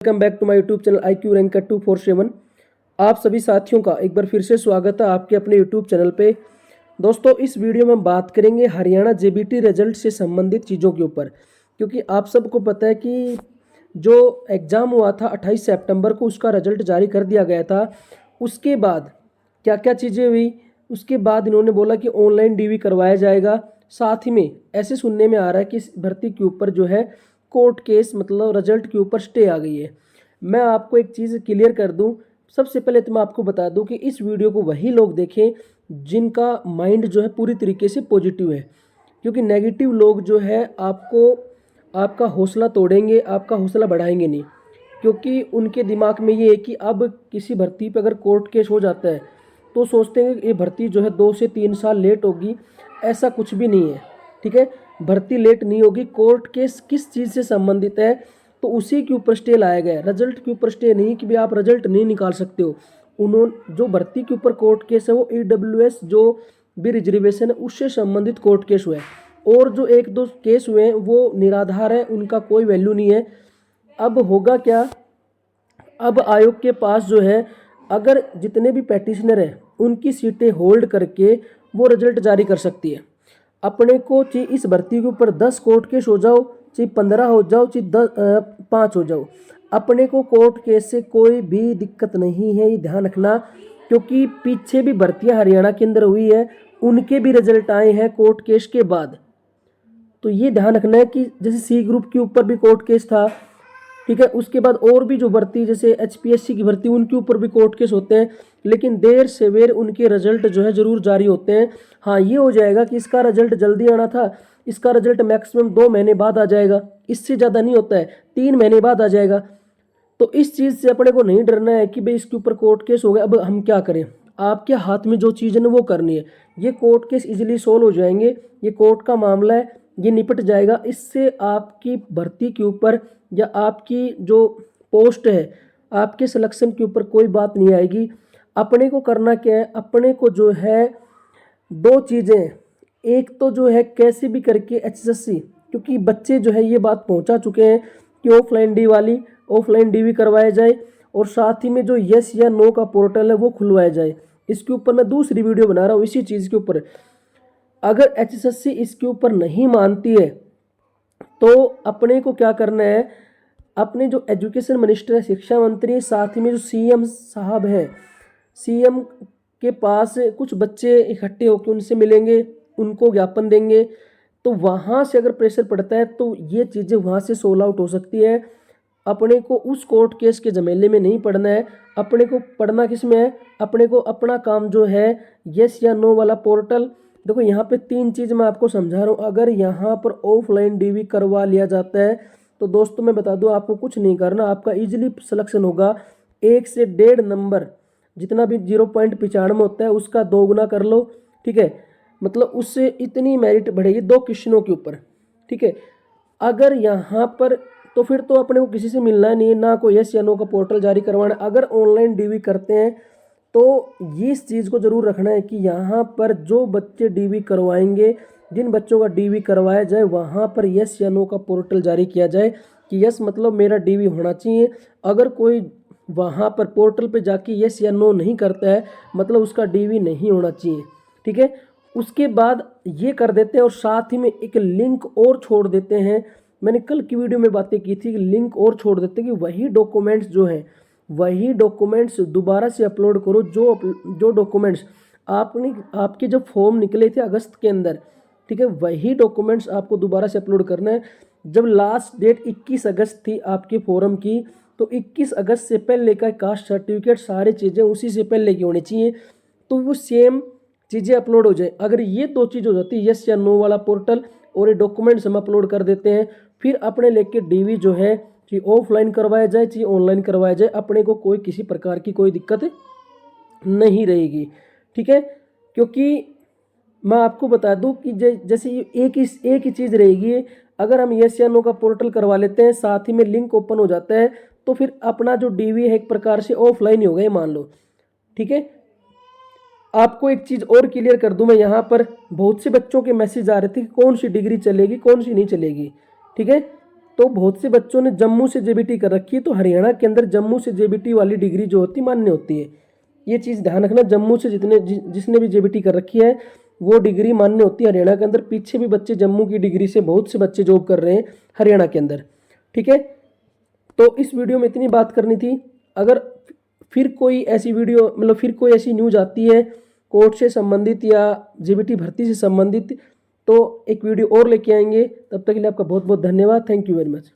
Welcome back to my YouTube channel IQ ranker 247। आप सभी साथियों का एक बार फिर से स्वागत है आपके अपने यूट्यूब चैनल पे। दोस्तों, इस वीडियो में बात करेंगे हरियाणा JBT रिजल्ट से संबंधित चीज़ों के ऊपर, क्योंकि आप सबको पता है कि जो एग्ज़ाम हुआ था 28 सितंबर को, उसका रिजल्ट जारी कर दिया गया था। उसके बाद क्या क्या चीज़ें हुई, उसके बाद इन्होंने बोला कि ऑनलाइन DV करवाया जाएगा। साथ ही में ऐसे सुनने में आ रहा है कि इस भर्ती के ऊपर जो है कोर्ट केस, मतलब रिजल्ट के ऊपर स्टे आ गई है। मैं आपको एक चीज़ क्लियर कर दूं, सबसे पहले तो मैं आपको बता दूं कि इस वीडियो को वही लोग देखें जिनका माइंड जो है पूरी तरीके से पॉजिटिव है, क्योंकि नेगेटिव लोग जो है आपका हौसला तोड़ेंगे, आपका हौसला बढ़ाएंगे नहीं। क्योंकि उनके दिमाग में ये है कि अब किसी भर्ती पे अगर कोर्ट केस हो जाता है तो सोचते हैं कि ये भर्ती जो है 2 से 3 साल लेट होगी। ऐसा कुछ भी नहीं है, ठीक है। भर्ती लेट नहीं होगी। कोर्ट केस किस चीज़ से संबंधित है तो उसी के ऊपर स्टे लाया गया है, रिजल्ट के ऊपर स्टे नहीं कि भी आप रिजल्ट नहीं निकाल सकते हो। उन्होंने जो भर्ती के ऊपर कोर्ट केस है वो EWS जो भी रिजर्वेशन है उससे संबंधित कोर्ट केस हुए हैं, और जो एक दो केस हुए हैं वो निराधार है, उनका कोई वैल्यू नहीं है। अब होगा क्या, अब आयोग के पास जो है अगर जितने भी पैटिशनर हैं उनकी सीटें होल्ड करके वो रिजल्ट जारी कर सकती है। अपने को चाहे इस भर्ती के ऊपर 10 कोर्ट केस हो जाओ, चाहे 15 हो जाओ, चाहे 5 हो जाओ, अपने को कोर्ट केस से कोई भी दिक्कत नहीं है, ये ध्यान रखना। क्योंकि पीछे भी भर्तियां हरियाणा के अंदर हुई है, उनके भी रिजल्ट आए हैं कोर्ट केस के बाद। तो ये ध्यान रखना है कि जैसे C ग्रुप के ऊपर भी कोर्ट केस था, ठीक है। उसके बाद और भी जो भर्ती जैसे HPSC की भर्ती, उनके ऊपर भी कोर्ट केस होते हैं, लेकिन देर सवेर उनके रिजल्ट जो है जरूर जारी होते हैं। हाँ, ये हो जाएगा कि इसका रिजल्ट जल्दी आना था, इसका रिजल्ट मैक्सिमम 2 महीने बाद आ जाएगा, इससे ज़्यादा नहीं होता है, 3 महीने बाद आ जाएगा। तो इस चीज़ से अपने को नहीं डरना है कि भाई इसके ऊपर कोर्ट केस हो गया, अब हम क्या करें। आपके हाथ में जो चीज़ है ना वो करनी है। ये कोर्ट केस इजीली सोल्व हो जाएंगे, ये कोर्ट का मामला है, ये निपट जाएगा। इससे आपकी भर्ती के ऊपर या आपकी जो पोस्ट है, आपके सिलेक्शन के ऊपर कोई बात नहीं आएगी। अपने को करना क्या है, अपने को जो है 2 चीज़ें, एक तो जो है कैसे भी करके HSC, क्योंकि बच्चे जो है ये बात पहुंचा चुके हैं कि ऑफलाइन DV करवाया जाए, और साथ ही में जो यस या नो का पोर्टल है वो खुलवाया जाए। इसके ऊपर मैं दूसरी वीडियो बना रहा हूँ इसी चीज़ के ऊपर। अगर HSC इसके ऊपर नहीं मानती है तो अपने को क्या करना है, अपने जो एजुकेशन मिनिस्टर है, शिक्षा मंत्री, साथ ही में जो CM साहब हैं, CM के पास कुछ बच्चे इकट्ठे होकर उनसे मिलेंगे, उनको ज्ञापन देंगे। तो वहाँ से अगर प्रेशर पड़ता है तो ये चीज़ें वहाँ से सोल्व आउट हो सकती है। अपने को उस कोर्ट केस के झमेले में नहीं पड़ना है। अपने को पढ़ना किस में है, अपने को अपना काम जो है यस या नो वाला पोर्टल। देखो यहाँ पे 3 चीज़ मैं आपको समझा रहा हूँ। अगर यहाँ पर ऑफलाइन DV करवा लिया जाता है तो दोस्तों मैं बता दूँ, आपको कुछ नहीं करना, आपका इजीली सिलेक्शन होगा। 1 से 1.5 नंबर, जितना भी 0.95 होता है उसका 2 गुना कर लो, ठीक है। मतलब उससे इतनी मेरिट बढ़ेगी 2 क्वेश्चनों के ऊपर, ठीक है। अगर यहाँ पर तो फिर तो अपने को किसी से मिलना नहीं है, ना कोई यस या नो का पोर्टल जारी करवाना। अगर ऑनलाइन DV करते हैं तो ये इस चीज़ को ज़रूर रखना है कि यहाँ पर जो बच्चे DV करवाएंगे, जिन बच्चों का DV करवाया जाए, वहाँ पर यस या नो का पोर्टल जारी किया जाए कि यस मतलब मेरा DV होना चाहिए। अगर कोई वहाँ पर पोर्टल पे जाके यस या नो नहीं करता है, मतलब उसका DV नहीं होना चाहिए, ठीक है। उसके बाद ये कर देते हैं, और साथ ही में एक लिंक और छोड़ देते हैं। मैंने कल की वीडियो में बातें की थी कि लिंक और छोड़ देते हैं कि वही डॉक्यूमेंट्स जो हैं, वही डॉक्यूमेंट्स दोबारा से अपलोड करो। जो डॉक्यूमेंट्स आपके जब फॉर्म निकले थे अगस्त के अंदर, ठीक है, वही डॉक्यूमेंट्स आपको दोबारा से अपलोड करना है। जब लास्ट डेट 21 अगस्त थी आपके फॉर्म की, तो 21 अगस्त से पहले का कास्ट सर्टिफिकेट, सारी चीज़ें उसी से पहले की होनी चाहिए, तो वो सेम चीज़ें अपलोड हो जाए। अगर ये 2 चीज़ हो जाती है, यस या नो वाला पोर्टल और ये डॉक्यूमेंट्स हम अपलोड कर देते हैं, फिर अपने लेके DV जो है चाहे ऑफलाइन करवाया जाए चाहे ऑनलाइन करवाया जाए, अपने को कोई किसी प्रकार की कोई दिक्कत नहीं रहेगी, ठीक है। क्योंकि मैं आपको बता दूं कि जैसे एक ही चीज़ रहेगी। अगर हम यस या नो का पोर्टल करवा लेते हैं, साथ ही में लिंक ओपन हो जाता है, तो फिर अपना जो DV है एक प्रकार से ऑफलाइन ही हो गया, मान लो, ठीक है। आपको एक चीज़ और क्लियर कर दूं मैं, यहाँ पर बहुत से बच्चों के मैसेज आ रहे थे कि कौन सी डिग्री चलेगी, कौन सी नहीं चलेगी, ठीक है। तो बहुत से बच्चों ने जम्मू से जेबीटी कर रखी है, तो हरियाणा के अंदर जम्मू से जेबीटी वाली डिग्री जो होती मान्य होती है। ये चीज़ ध्यान रखना, जम्मू से जिसने भी जेबीटी कर रखी है वो डिग्री मान्य होती है हरियाणा के अंदर। पीछे भी बच्चे जम्मू की डिग्री से बहुत से बच्चे जॉब कर रहे हैं हरियाणा के अंदर, ठीक है। तो इस वीडियो में इतनी बात करनी थी। अगर फिर कोई ऐसी वीडियो मतलब फिर कोई ऐसी न्यूज़ आती है कोर्ट से संबंधित या जेबीटी भर्ती से संबंधित, तो एक वीडियो और लेके आएंगे। तब तक के लिए आपका बहुत बहुत धन्यवाद। Thank you very much.